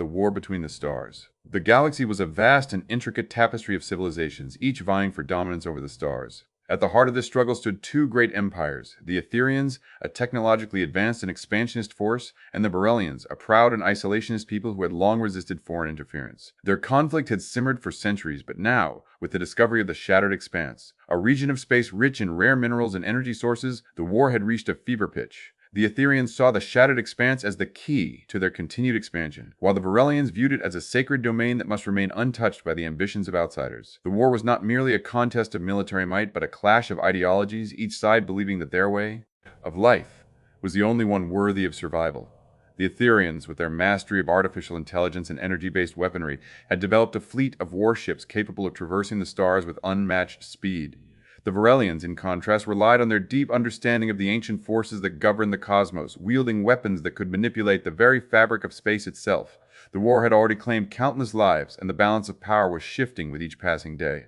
the war between the stars. The galaxy was a vast and intricate tapestry of civilizations, each vying for dominance over the stars. At the heart of this struggle stood two great empires, the Aetherians, a technologically advanced and expansionist force, and the Virellians, a proud and isolationist people who had long resisted foreign interference. Their conflict had simmered for centuries, but now, with the discovery of the Shattered Expanse, a region of space rich in rare minerals and energy sources, the war had reached a fever pitch. The Aetherians saw the Shattered Expanse as the key to their continued expansion, while the Virellians viewed it as a sacred domain that must remain untouched by the ambitions of outsiders. The war was not merely a contest of military might, but a clash of ideologies, each side believing that their way of life was the only one worthy of survival. The Aetherians, with their mastery of artificial intelligence and energy-based weaponry, had developed a fleet of warships capable of traversing the stars with unmatched speed. The Virellians, in contrast, relied on their deep understanding of the ancient forces that governed the cosmos, wielding weapons that could manipulate the very fabric of space itself. The war had already claimed countless lives, and the balance of power was shifting with each passing day.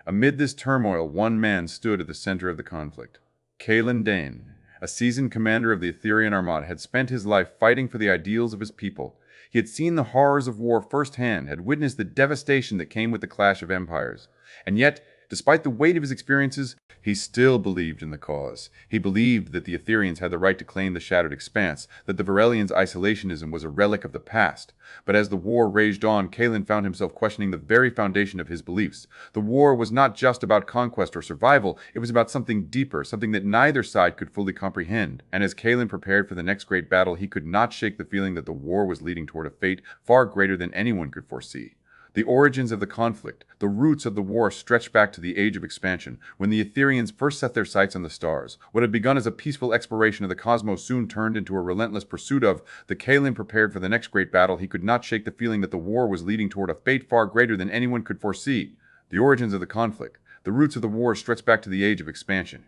Amid this turmoil, one man stood at the center of the conflict. Kaelen Dain, a seasoned commander of the Aetherian armada, had spent his life fighting for the ideals of his people. He had seen the horrors of war firsthand, had witnessed the devastation that came with the clash of empires. And yet, despite the weight of his experiences, he still believed in the cause. He believed that the Aetherians had the right to claim the Shattered Expanse, that the Virellians' isolationism was a relic of the past. But as the war raged on, Kaelen found himself questioning the very foundation of his beliefs. The war was not just about conquest or survival, it was about something deeper, something that neither side could fully comprehend. And as Kaelen prepared for the next great battle, he could not shake the feeling that the war was leading toward a fate far greater than anyone could foresee. The origins of the conflict, the roots of the war stretched back to the Age of Expansion, when the Aetherians first set their sights on the stars. What had begun as a peaceful exploration of the cosmos soon turned into a relentless pursuit of. The Kaelen prepared for the next great battle. He could not shake the feeling that the war was leading toward a fate far greater than anyone could foresee. The origins of the conflict, the roots of the war stretched back to the Age of Expansion.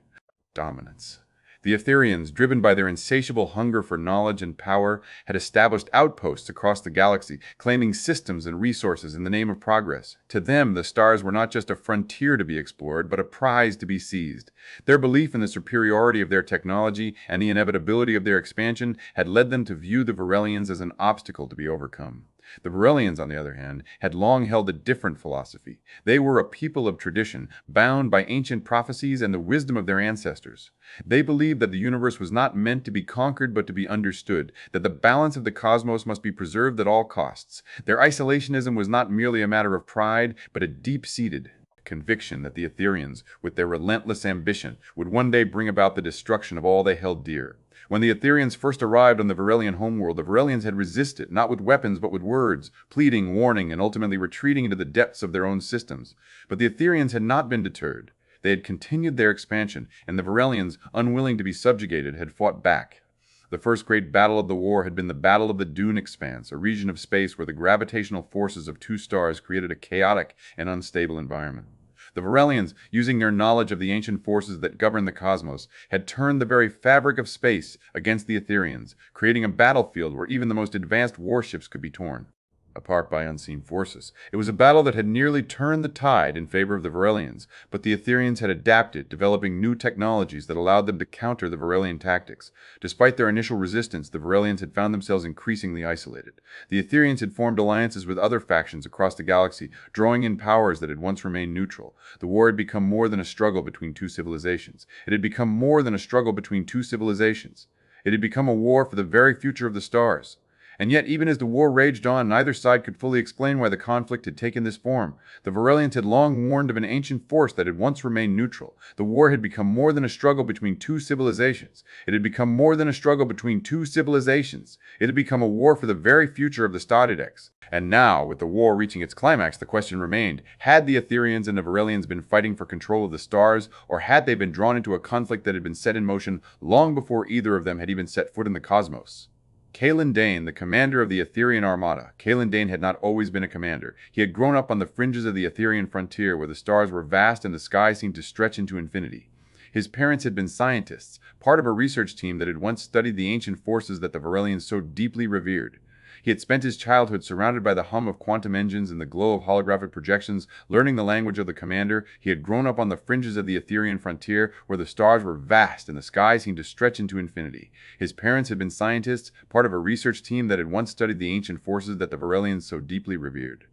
Dominance. The Aetherians, driven by their insatiable hunger for knowledge and power, had established outposts across the galaxy, claiming systems and resources in the name of progress. To them, the stars were not just a frontier to be explored, but a prize to be seized. Their belief in the superiority of their technology and the inevitability of their expansion had led them to view the Virellians as an obstacle to be overcome. The Virellians, on the other hand, had long held a different philosophy. They were a people of tradition, bound by ancient prophecies and the wisdom of their ancestors. They believed that the universe was not meant to be conquered but to be understood, that the balance of the cosmos must be preserved at all costs. Their isolationism was not merely a matter of pride, but a deep-seated conviction that the Aetherians, with their relentless ambition, would one day bring about the destruction of all they held dear. When the Aetherians first arrived on the Virellian homeworld, the Virellians had resisted, not with weapons but with words, pleading, warning, and ultimately retreating into the depths of their own systems. But the Aetherians had not been deterred. They had continued their expansion, and the Virellians, unwilling to be subjugated, had fought back. The first great battle of the war had been the Battle of the Dune Expanse, a region of space where the gravitational forces of two stars created a chaotic and unstable environment. The Virellians, using their knowledge of the ancient forces that govern the cosmos, had turned the very fabric of space against the Aetherians, creating a battlefield where even the most advanced warships could be torn apart by unseen forces. It was a battle that had nearly turned the tide in favor of the Virellians, but the Aetherians had adapted, developing new technologies that allowed them to counter the Virellian tactics. Despite their initial resistance, the Virellians had found themselves increasingly isolated. The Aetherians had formed alliances with other factions across the galaxy, drawing in powers that had once remained neutral. The war had become more than a struggle between two civilizations. It had become more than a struggle between two civilizations. It had become a war for the very future of the stars. And yet, even as the war raged on, neither side could fully explain why the conflict had taken this form. The Virellians had long warned of an ancient force that had once remained neutral. The war had become more than a struggle between two civilizations. It had become more than a struggle between two civilizations. It had become a war for the very future of the Shattered. And now, with the war reaching its climax, the question remained, had the Aetherians and the Virellians been fighting for control of the stars, or had they been drawn into a conflict that had been set in motion long before either of them had even set foot in the cosmos? Kaelen Dain, the commander of the Aetherian armada. Kaelen Dain had not always been a commander. He had grown up on the fringes of the Aetherian frontier, where the stars were vast and the sky seemed to stretch into infinity. His parents had been scientists, part of a research team that had once studied the ancient forces that the Virellians so deeply revered. He had spent his childhood surrounded by the hum of quantum engines and the glow of holographic projections, learning the language of the commander. He had grown up on the fringes of the Aetherian frontier, where the stars were vast and the sky seemed to stretch into infinity. His parents had been scientists, part of a research team that had once studied the ancient forces that the Virellians so deeply revered.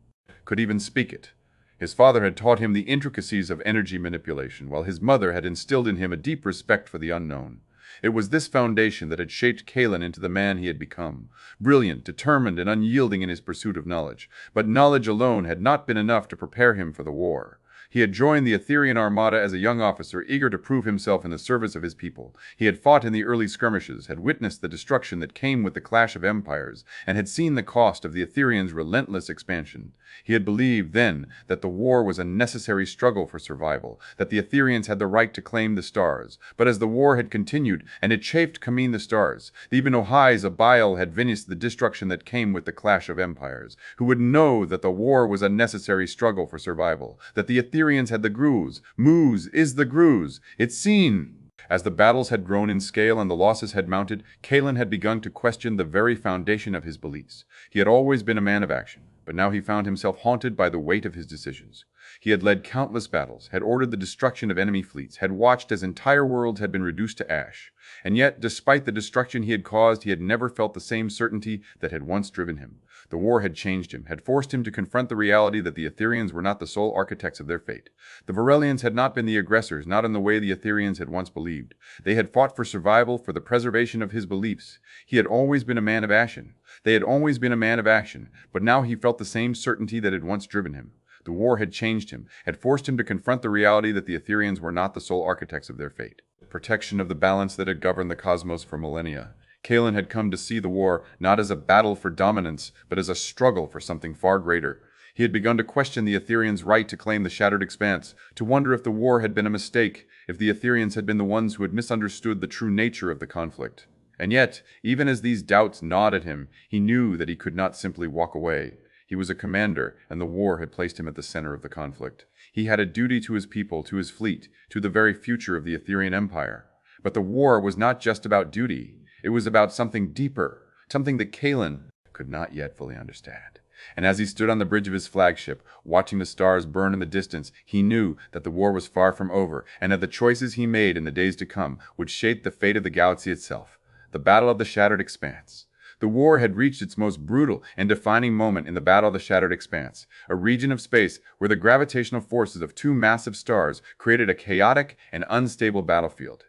Could even speak it. His father had taught him the intricacies of energy manipulation, while his mother had instilled in him a deep respect for the unknown. It was this foundation that had shaped Kaelen into the man he had become, brilliant, determined, and unyielding in his pursuit of knowledge. But knowledge alone had not been enough to prepare him for the war. He had joined the Aetherian armada as a young officer, eager to prove himself in the service of his people. He had fought in the early skirmishes, had witnessed the destruction that came with the clash of empires, and had seen the cost of the Aetherians' relentless expansion. He had believed then that the war was a necessary struggle for survival, that the Aetherians had the right to claim the stars. But as the war had continued, and it chafed Kameen the stars, the Ibn Ohais of Baal had witnessed the destruction that came with the clash of empires. Who would know that the war was a necessary struggle for survival, that the Aetherians had the grooves. Moose is the grooves. It's seen. As the battles had grown in scale and the losses had mounted, Kaelen had begun to question the very foundation of his beliefs. He had always been a man of action, but now he found himself haunted by the weight of his decisions. He had led countless battles, had ordered the destruction of enemy fleets, had watched as entire worlds had been reduced to ash. And yet, despite the destruction he had caused, he had never felt the same certainty that had once driven him. The war had changed him, had forced him to confront the reality that the Aetherians were not the sole architects of their fate. The Virellians had not been the aggressors, not in the way the Aetherians had once believed. They had fought for survival, for the preservation of his beliefs. He had always been a man of action. They had always been a man of action, but now he felt the same certainty that had once driven him. The war had changed him, had forced him to confront the reality that the Aetherians were not the sole architects of their fate. Protection of the balance that had governed the cosmos for millennia. Kaelen had come to see the war not as a battle for dominance, but as a struggle for something far greater. He had begun to question the Aetherians' right to claim the Shattered Expanse, to wonder if the war had been a mistake, if the Aetherians had been the ones who had misunderstood the true nature of the conflict. And yet, even as these doubts gnawed at him, he knew that he could not simply walk away. He was a commander, and the war had placed him at the center of the conflict. He had a duty to his people, to his fleet, to the very future of the Aetherian Empire. But the war was not just about duty. It was about something deeper, something that Kaelen could not yet fully understand. And as he stood on the bridge of his flagship, watching the stars burn in the distance, he knew that the war was far from over, and that the choices he made in the days to come would shape the fate of the galaxy itself. The Battle of the Shattered Expanse. The war had reached its most brutal and defining moment in the Battle of the Shattered Expanse, a region of space where the gravitational forces of two massive stars created a chaotic and unstable battlefield.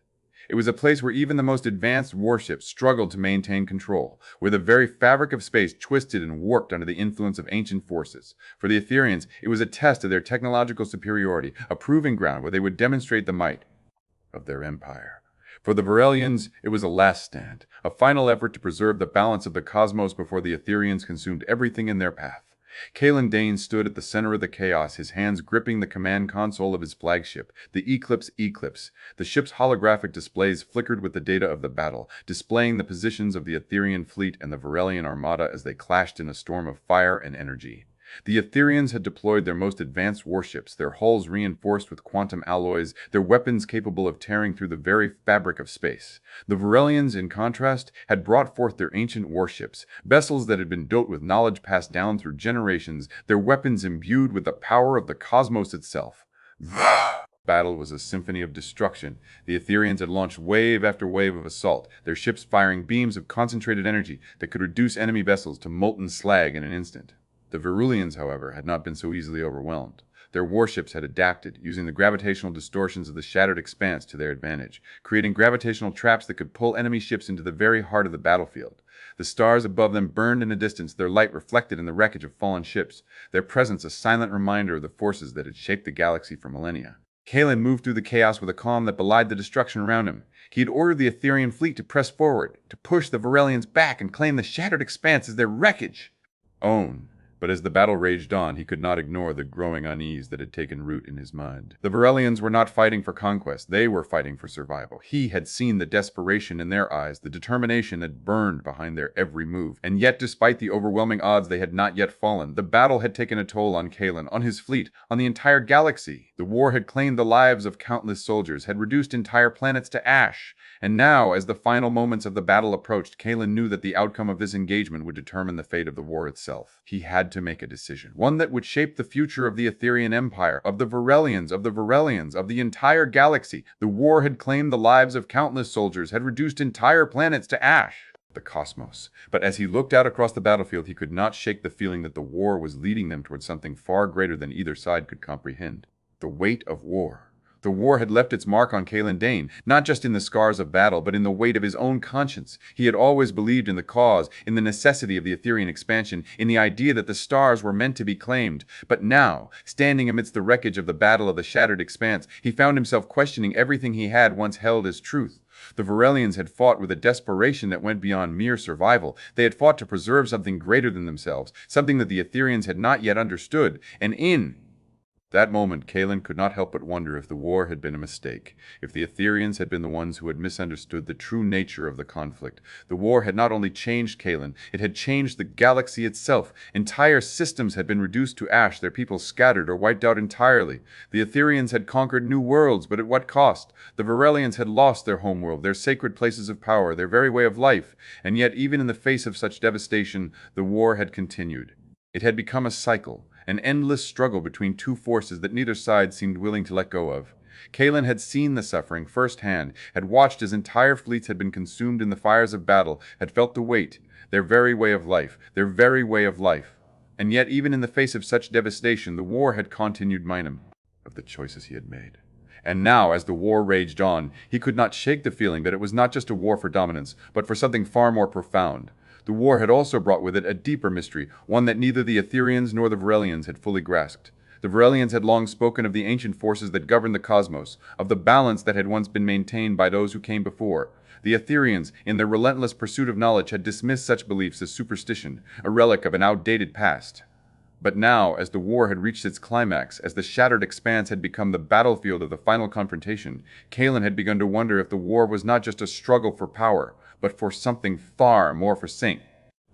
It was a place where even the most advanced warships struggled to maintain control, where the very fabric of space twisted and warped under the influence of ancient forces. For the Aetherians, it was a test of their technological superiority, a proving ground where they would demonstrate the might of their empire. For the Virellians, it was a last stand, a final effort to preserve the balance of the cosmos before the Aetherians consumed everything in their path. Kaelen Dain stood at the center of the chaos, his hands gripping the command console of his flagship, the Eclipse. The ship's holographic displays flickered with the data of the battle, displaying the positions of the Aetherian fleet and the Virellian armada as they clashed in a storm of fire and energy. The Aetherians had deployed their most advanced warships, their hulls reinforced with quantum alloys, their weapons capable of tearing through the very fabric of space. The Virellians, in contrast, had brought forth their ancient warships, vessels that had been built with knowledge passed down through generations, their weapons imbued with the power of the cosmos itself. The battle was a symphony of destruction. The Aetherians had launched wave after wave of assault, their ships firing beams of concentrated energy that could reduce enemy vessels to molten slag in an instant. The Virellians, however, had not been so easily overwhelmed. Their warships had adapted, using the gravitational distortions of the Shattered Expanse to their advantage, creating gravitational traps that could pull enemy ships into the very heart of the battlefield. The stars above them burned in the distance, their light reflected in the wreckage of fallen ships, their presence a silent reminder of the forces that had shaped the galaxy for millennia. Kaelen moved through the chaos with a calm that belied the destruction around him. He had ordered the Aetherian fleet to press forward, to push the Virellians back and claim the Shattered Expanse as their wreckage. Own. But as the battle raged on, he could not ignore the growing unease that had taken root in his mind. The Virellians were not fighting for conquest. They were fighting for survival. He had seen the desperation in their eyes, the determination that burned behind their every move. And yet, despite the overwhelming odds, they had not yet fallen. The battle had taken a toll on Kaelen, on his fleet, on the entire galaxy. The war had claimed the lives of countless soldiers, had reduced entire planets to ash. And now, as the final moments of the battle approached, Kaelen knew that the outcome of this engagement would determine the fate of the war itself. He had to make a decision, one that would shape the future of the Aetherian Empire, of the Virellians, of the entire galaxy. The war had claimed the lives of countless soldiers, had reduced entire planets to ash. The cosmos. But as he looked out across the battlefield, he could not shake the feeling that the war was leading them towards something far greater than either side could comprehend. The weight of war. The war had left its mark on Kaelen Dain, not just in the scars of battle, but in the weight of his own conscience. He had always believed in the cause, in the necessity of the Aetherian expansion, in the idea that the stars were meant to be claimed. But now, standing amidst the wreckage of the Battle of the Shattered Expanse, he found himself questioning everything he had once held as truth. The Virellians had fought with a desperation that went beyond mere survival. They had fought to preserve something greater than themselves, something that the Aetherians had not yet understood, and in that moment, Kaelen could not help but wonder if the war had been a mistake, if the Aetherians had been the ones who had misunderstood the true nature of the conflict. The war had not only changed Kaelen, it had changed the galaxy itself. Entire systems had been reduced to ash, their people scattered or wiped out entirely. The Aetherians had conquered new worlds, but at what cost? The Virellians had lost their homeworld, their sacred places of power, their very way of life. And yet, even in the face of such devastation, the war had continued. It had become a cycle, an endless struggle between two forces that neither side seemed willing to let go of. Kaelen had seen the suffering firsthand, had watched as entire fleets had been consumed in the fires of battle, had felt the weight, their very way of life. And yet, even in the face of such devastation, the war had continued minum of the choices he had made. And now, as the war raged on, he could not shake the feeling that it was not just a war for dominance, but for something far more profound. The war had also brought with it a deeper mystery, one that neither the Aetherians nor the Virellians had fully grasped. The Virellians had long spoken of the ancient forces that governed the cosmos, of the balance that had once been maintained by those who came before. The Aetherians, in their relentless pursuit of knowledge, had dismissed such beliefs as superstition, a relic of an outdated past. But now, as the war had reached its climax, as the Shattered Expanse had become the battlefield of the final confrontation, Kaelen had begun to wonder if the war was not just a struggle for power, but for something far more foreseen,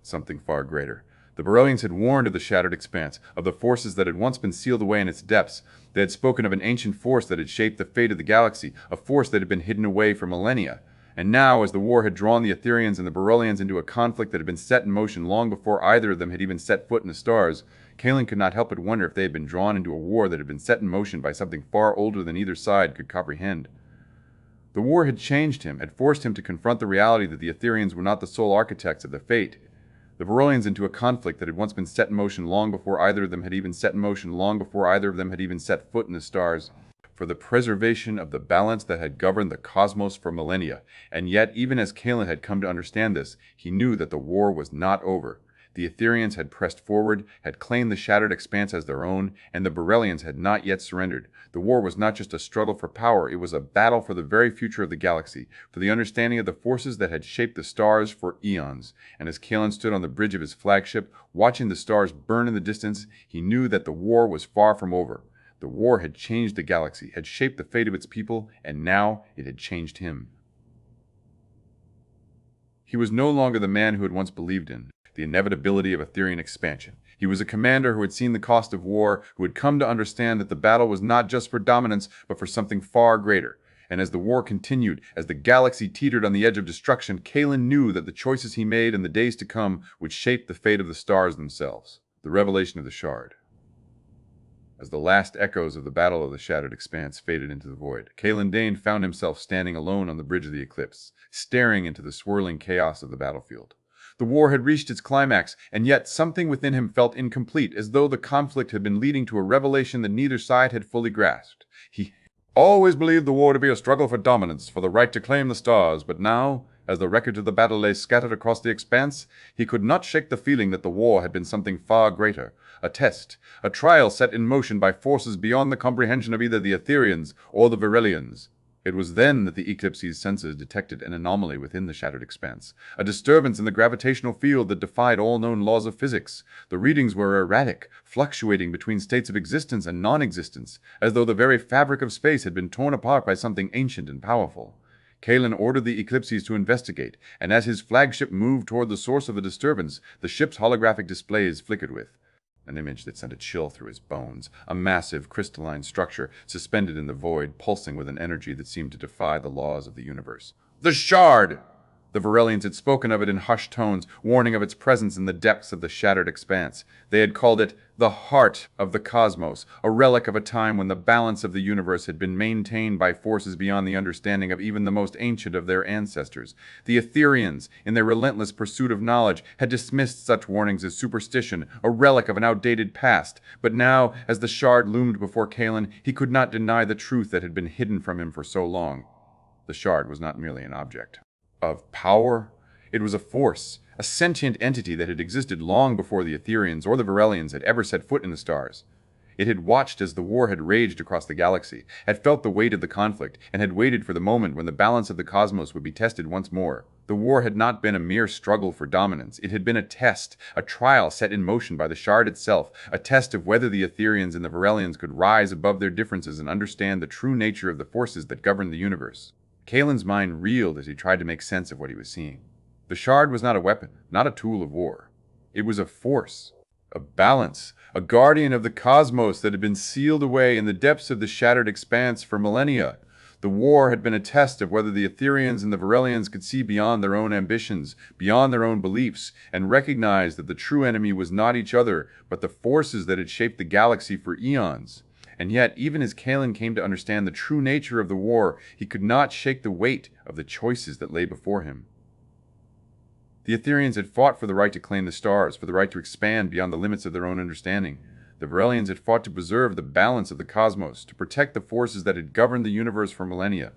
something far greater. The Virellians had warned of the Shattered Expanse, of the forces that had once been sealed away in its depths. They had spoken of an ancient force that had shaped the fate of the galaxy, a force that had been hidden away for millennia. And now, as the war had drawn the Aetherians and the Virellians into a conflict that had been set in motion long before either of them had even set foot in the stars, Kaelen could not help but wonder if they had been drawn into a war that had been set in motion by something far older than either side could comprehend. The war had changed him, had forced him to confront the reality that the Aetherians were not the sole architects of the fate. The Virellians into a conflict that had once been set in motion long before either of them had even set foot in the stars, for the preservation of the balance that had governed the cosmos for millennia. And yet, even as Kaelen had come to understand this, he knew that the war was not over. The Aetherians had pressed forward, had claimed the Shattered Expanse as their own, and the Virellians had not yet surrendered. The war was not just a struggle for power, it was a battle for the very future of the galaxy, for the understanding of the forces that had shaped the stars for eons. And as Kaelen stood on the bridge of his flagship, watching the stars burn in the distance, he knew that the war was far from over. The war had changed the galaxy, had shaped the fate of its people, and now it had changed him. He was no longer the man who had once believed in the inevitability of Aetherian expansion. He was a commander who had seen the cost of war, who had come to understand that the battle was not just for dominance, but for something far greater. And as the war continued, as the galaxy teetered on the edge of destruction, Kaelen knew that the choices he made in the days to come would shape the fate of the stars themselves. The revelation of the Shard. As the last echoes of the Battle of the Shattered Expanse faded into the void, Kaelen Dain found himself standing alone on the bridge of the eclipse, staring into the swirling chaos of the battlefield. The war had reached its climax, and yet something within him felt incomplete, as though the conflict had been leading to a revelation that neither side had fully grasped. He always believed the war to be a struggle for dominance, for the right to claim the stars, but now, as the wreckage of the battle lay scattered across the expanse, he could not shake the feeling that the war had been something far greater, a test, a trial set in motion by forces beyond the comprehension of either the Aetherians or the Virellians. It was then that the Eclipse's senses detected an anomaly within the Shattered Expanse, a disturbance in the gravitational field that defied all known laws of physics. The readings were erratic, fluctuating between states of existence and non-existence, as though the very fabric of space had been torn apart by something ancient and powerful. Kaelen ordered the Eclipses to investigate, and as his flagship moved toward the source of the disturbance, the ship's holographic displays flickered with an image that sent a chill through his bones, a massive crystalline structure suspended in the void, pulsing with an energy that seemed to defy the laws of the universe. The Shard! The Virellians had spoken of it in hushed tones, warning of its presence in the depths of the Shattered Expanse. They had called it the heart of the cosmos, a relic of a time when the balance of the universe had been maintained by forces beyond the understanding of even the most ancient of their ancestors. The Aetherians, in their relentless pursuit of knowledge, had dismissed such warnings as superstition, a relic of an outdated past. But now, as the Shard loomed before Kaelen, he could not deny the truth that had been hidden from him for so long. The Shard was not merely an object of power. It was a force, a sentient entity that had existed long before the Aetherians or the Virellians had ever set foot in the stars. It had watched as the war had raged across the galaxy, had felt the weight of the conflict, and had waited for the moment when the balance of the cosmos would be tested once more. The war had not been a mere struggle for dominance. It had been a test, a trial set in motion by the Shard itself, a test of whether the Aetherians and the Virellians could rise above their differences and understand the true nature of the forces that govern the universe. Kaelen's mind reeled as he tried to make sense of what he was seeing. The Shard was not a weapon, not a tool of war. It was a force, a balance, a guardian of the cosmos that had been sealed away in the depths of the Shattered Expanse for millennia. The war had been a test of whether the Aetherians and the Virellians could see beyond their own ambitions, beyond their own beliefs, and recognize that the true enemy was not each other, but the forces that had shaped the galaxy for eons. And yet, even as Kaelen came to understand the true nature of the war, he could not shake the weight of the choices that lay before him. The Aetherians had fought for the right to claim the stars, for the right to expand beyond the limits of their own understanding. The Virellians had fought to preserve the balance of the cosmos, to protect the forces that had governed the universe for millennia.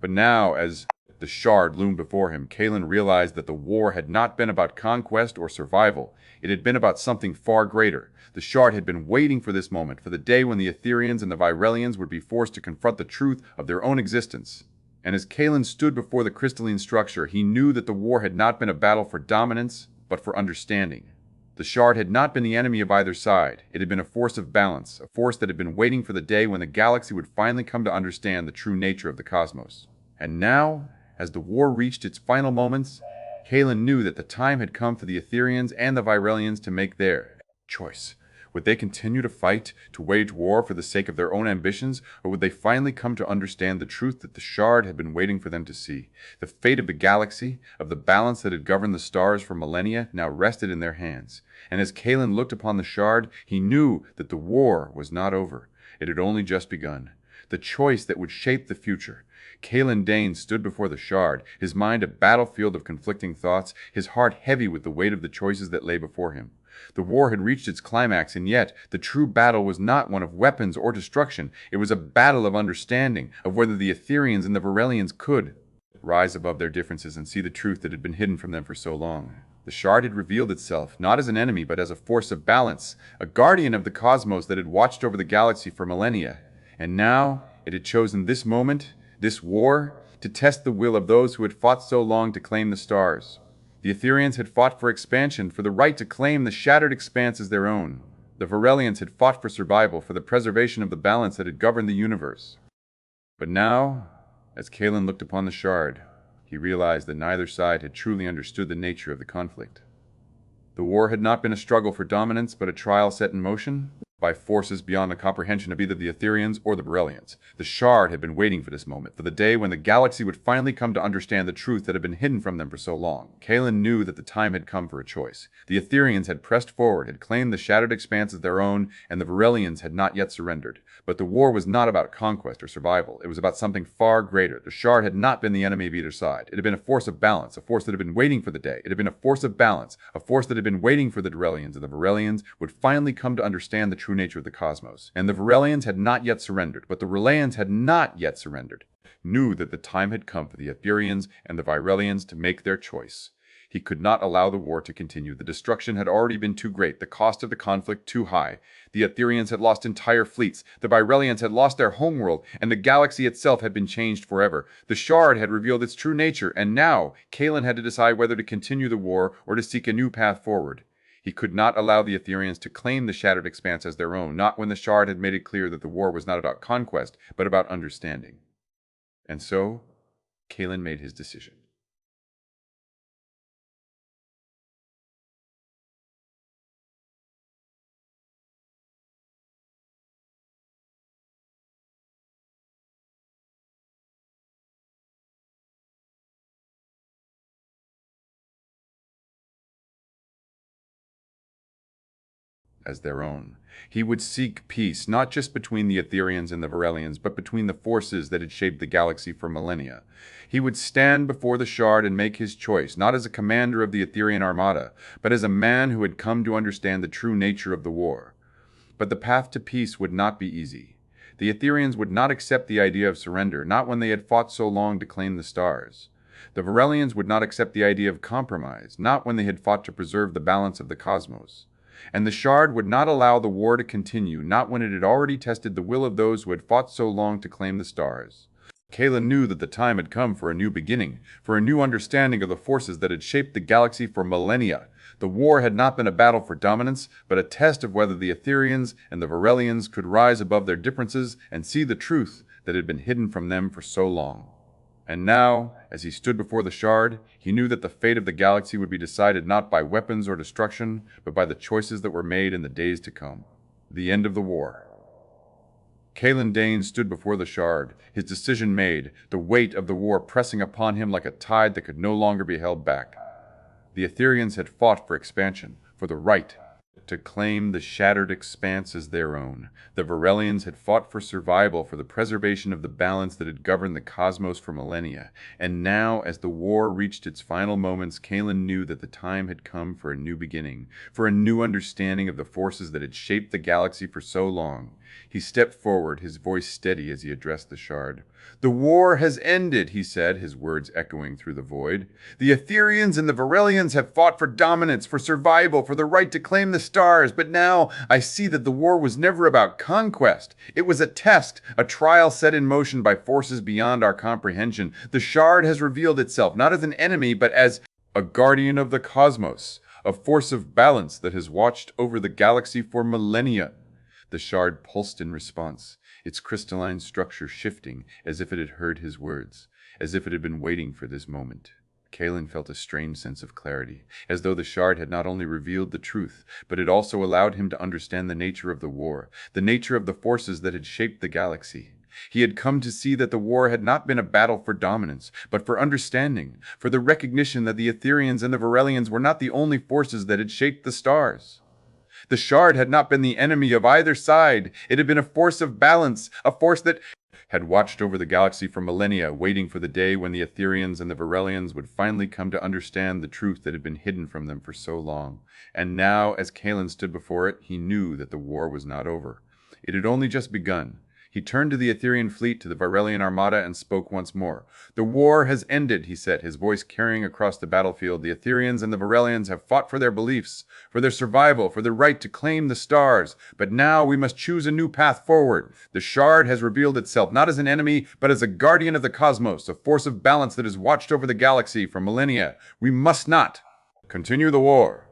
But now, as the Shard loomed before him, Kaelen realized that the war had not been about conquest or survival. It had been about something far greater. The Shard had been waiting for this moment, for the day when the Aetherians and the Virellians would be forced to confront the truth of their own existence. And as Kaelen stood before the crystalline structure, he knew that the war had not been a battle for dominance, but for understanding. The Shard had not been the enemy of either side. It had been a force of balance, a force that had been waiting for the day when the galaxy would finally come to understand the true nature of the cosmos. And now, as the war reached its final moments, Kaelen knew that the time had come for the Aetherians and the Virellians to make their choice. Would they continue to fight, to wage war for the sake of their own ambitions, or would they finally come to understand the truth that the Shard had been waiting for them to see? The fate of the galaxy, of the balance that had governed the stars for millennia, now rested in their hands. And as Kaelen looked upon the Shard, he knew that the war was not over. It had only just begun. The choice that would shape the future. Kaelen Dain stood before the Shard, his mind a battlefield of conflicting thoughts, his heart heavy with the weight of the choices that lay before him. The war had reached its climax, and yet the true battle was not one of weapons or destruction. It was a battle of understanding, of whether the Aetherians and the Virellians could rise above their differences and see the truth that had been hidden from them for so long. The Shard had revealed itself, not as an enemy, but as a force of balance, a guardian of the cosmos that had watched over the galaxy for millennia. And now it had chosen this moment, this war, to test the will of those who had fought so long to claim the stars. The Aetherians had fought for expansion, for the right to claim the Shattered Expanse as their own. The Virellians had fought for survival, for the preservation of the balance that had governed the universe. But now, as Kaelen looked upon the Shard, he realized that neither side had truly understood the nature of the conflict. The war had not been a struggle for dominance, but a trial set in motion by forces beyond the comprehension of either the Aetherians or the Virellians. The Shard had been waiting for this moment, for the day when the galaxy would finally come to understand the truth that had been hidden from them for so long. Kaelen knew that the time had come for a choice. The Aetherians had pressed forward, had claimed the Shattered Expanse as their own, and the Virellians had not yet surrendered. But the war was not about conquest or survival. It was about something far greater. The Shard had not been the enemy of either side. It had been a force of balance, a force that had been waiting for the day. It had been a force of balance, a force that had been waiting for the Virellians, and the Virellians would finally come to understand the true nature of the cosmos. And the Virellians had not yet surrendered, but the Virellians had not yet surrendered, knew that the time had come for the Aetherians and the Virellians to make their choice. He could not allow the war to continue. The destruction had already been too great, the cost of the conflict too high. The Aetherians had lost entire fleets, the Virellians had lost their homeworld, and the galaxy itself had been changed forever. The Shard had revealed its true nature, and now Kaelen had to decide whether to continue the war or to seek a new path forward. He could not allow the Aetherians to claim the Shattered Expanse as their own, not when the Shard had made it clear that the war was not about conquest, but about understanding. And so, Kaelen made his decision. As their own. He would seek peace, not just between the Aetherians and the Virellians, but between the forces that had shaped the galaxy for millennia. He would stand before the Shard and make his choice, not as a commander of the Aetherian armada, but as a man who had come to understand the true nature of the war. But the path to peace would not be easy. The Aetherians would not accept the idea of surrender, not when they had fought so long to claim the stars. The Virellians would not accept the idea of compromise, not when they had fought to preserve the balance of the cosmos. And the Shard would not allow the war to continue, not when it had already tested the will of those who had fought so long to claim the stars. Kaelen knew that the time had come for a new beginning, for a new understanding of the forces that had shaped the galaxy for millennia. The war had not been a battle for dominance, but a test of whether the Aetherians and the Virellians could rise above their differences and see the truth that had been hidden from them for so long. And now, as he stood before the Shard, he knew that the fate of the galaxy would be decided not by weapons or destruction, but by the choices that were made in the days to come. The end of the war. Kaelen Dain stood before the Shard, his decision made, the weight of the war pressing upon him like a tide that could no longer be held back. The Aetherians had fought for expansion, for the right to claim the Shattered Expanse as their own. The Virellians had fought for survival, for the preservation of the balance that had governed the cosmos for millennia. And now, as the war reached its final moments, Kaelen knew that the time had come for a new beginning, for a new understanding of the forces that had shaped the galaxy for so long. He stepped forward, his voice steady as he addressed the Shard. "The war has ended," he said, his words echoing through the void. "The Aetherians and the Virellians have fought for dominance, for survival, for the right to claim the stars, but now I see that the war was never about conquest. It was a test, a trial set in motion by forces beyond our comprehension. The Shard has revealed itself, not as an enemy, but as a guardian of the cosmos, a force of balance that has watched over the galaxy for millennia." The Shard pulsed in response, its crystalline structure shifting as if it had heard his words, as if it had been waiting for this moment. Kaelen felt a strange sense of clarity, as though the Shard had not only revealed the truth, but had also allowed him to understand the nature of the war, the nature of the forces that had shaped the galaxy. He had come to see that the war had not been a battle for dominance, but for understanding, for the recognition that the Aetherians and the Virellians were not the only forces that had shaped the stars. The Shard had not been the enemy of either side. It had been a force of balance, a force that had watched over the galaxy for millennia, waiting for the day when the Aetherians and the Virellians would finally come to understand the truth that had been hidden from them for so long. And now, as Kaelen stood before it, he knew that the war was not over. It had only just begun. He turned to the Aetherian fleet, to the Virellian armada, and spoke once more. "The war has ended," he said, his voice carrying across the battlefield. "The Aetherians and the Virellians have fought for their beliefs, for their survival, for the right to claim the stars. But now we must choose a new path forward. The Shard has revealed itself not as an enemy, but as a guardian of the cosmos, a force of balance that has watched over the galaxy for millennia. We must not continue the war.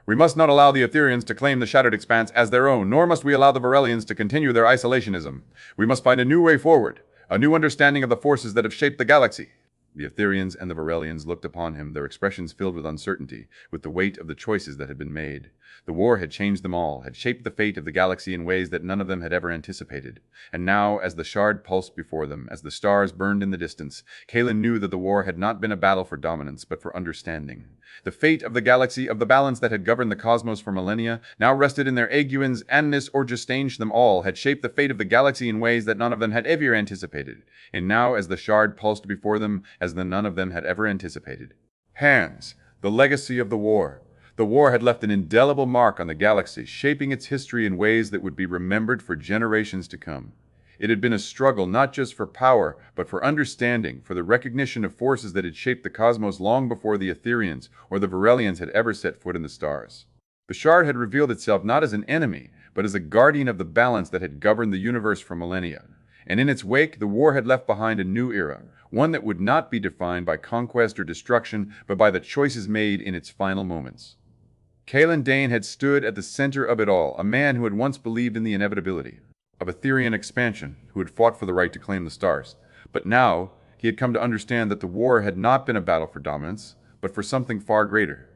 We must not allow the Aetherians to claim the Shattered Expanse as their own, nor must we allow the Virellians to continue their isolationism. We must find a new way forward, a new understanding of the forces that have shaped the galaxy." The Aetherians and the Virellians looked upon him, their expressions filled with uncertainty, with the weight of the choices that had been made. The war had changed them all, had shaped the fate of the galaxy in ways that none of them had ever anticipated. And now, as the Shard pulsed before them, as the stars burned in the distance, Kaelen knew that the war had not been a battle for dominance, but for understanding. The fate of the galaxy, of the balance that had governed the cosmos for millennia, now rested in their aeguines, annus, or justanged them all, had shaped the fate of the galaxy in ways that none of them had ever anticipated. And now, as the Shard pulsed before them, as none of them had ever anticipated. Hands, the legacy of the war. The war had left an indelible mark on the galaxy, shaping its history in ways that would be remembered for generations to come. It had been a struggle not just for power, but for understanding, for the recognition of forces that had shaped the cosmos long before the Aetherians or the Virellians had ever set foot in the stars. The Shard had revealed itself not as an enemy, but as a guardian of the balance that had governed the universe for millennia. And in its wake, the war had left behind a new era, one that would not be defined by conquest or destruction, but by the choices made in its final moments. Kaelen Dain had stood at the center of it all, a man who had once believed in the inevitability of Aetherian expansion, who had fought for the right to claim the stars. But now, he had come to understand that the war had not been a battle for dominance, but for something far greater.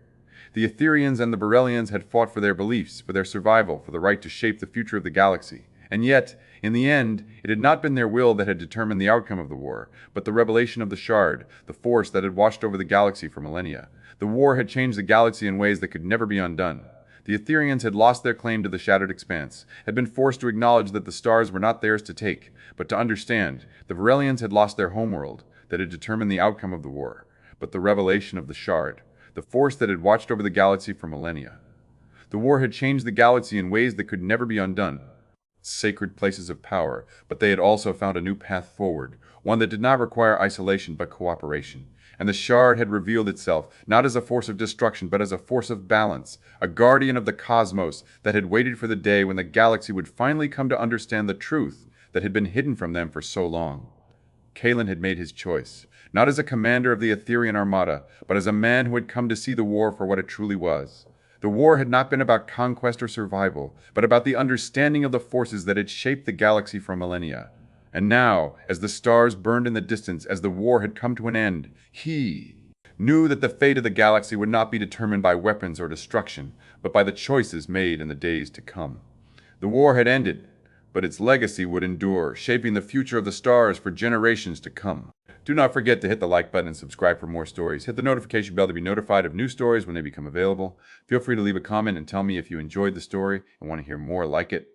The Aetherians and the Virellians had fought for their beliefs, for their survival, for the right to shape the future of the galaxy. And yet, in the end, it had not been their will that had determined the outcome of the war, but the revelation of the Shard, the force that had watched over the galaxy for millennia. The war had changed the galaxy in ways that could never be undone. The Aetherians had lost their claim to the Shattered Expanse, had been forced to acknowledge that the stars were not theirs to take, but to understand. The Virellians had lost their homeworld, that had determined the outcome of the war. But the revelation of the Shard, the force that had watched over the galaxy for millennia. The war had changed the galaxy in ways that could never be undone. Sacred places of power, but they had also found a new path forward, one that did not require isolation but cooperation. And the Shard had revealed itself, not as a force of destruction, but as a force of balance, a guardian of the cosmos that had waited for the day when the galaxy would finally come to understand the truth that had been hidden from them for so long. Kaelen had made his choice, not as a commander of the Aetherian armada, but as a man who had come to see the war for what it truly was. The war had not been about conquest or survival, but about the understanding of the forces that had shaped the galaxy for millennia. And now, as the stars burned in the distance, as the war had come to an end, he knew that the fate of the galaxy would not be determined by weapons or destruction, but by the choices made in the days to come. The war had ended, but its legacy would endure, shaping the future of the stars for generations to come. Do not forget to hit the like button and subscribe for more stories. Hit the notification bell to be notified of new stories when they become available. Feel free to leave a comment and tell me if you enjoyed the story and want to hear more like it.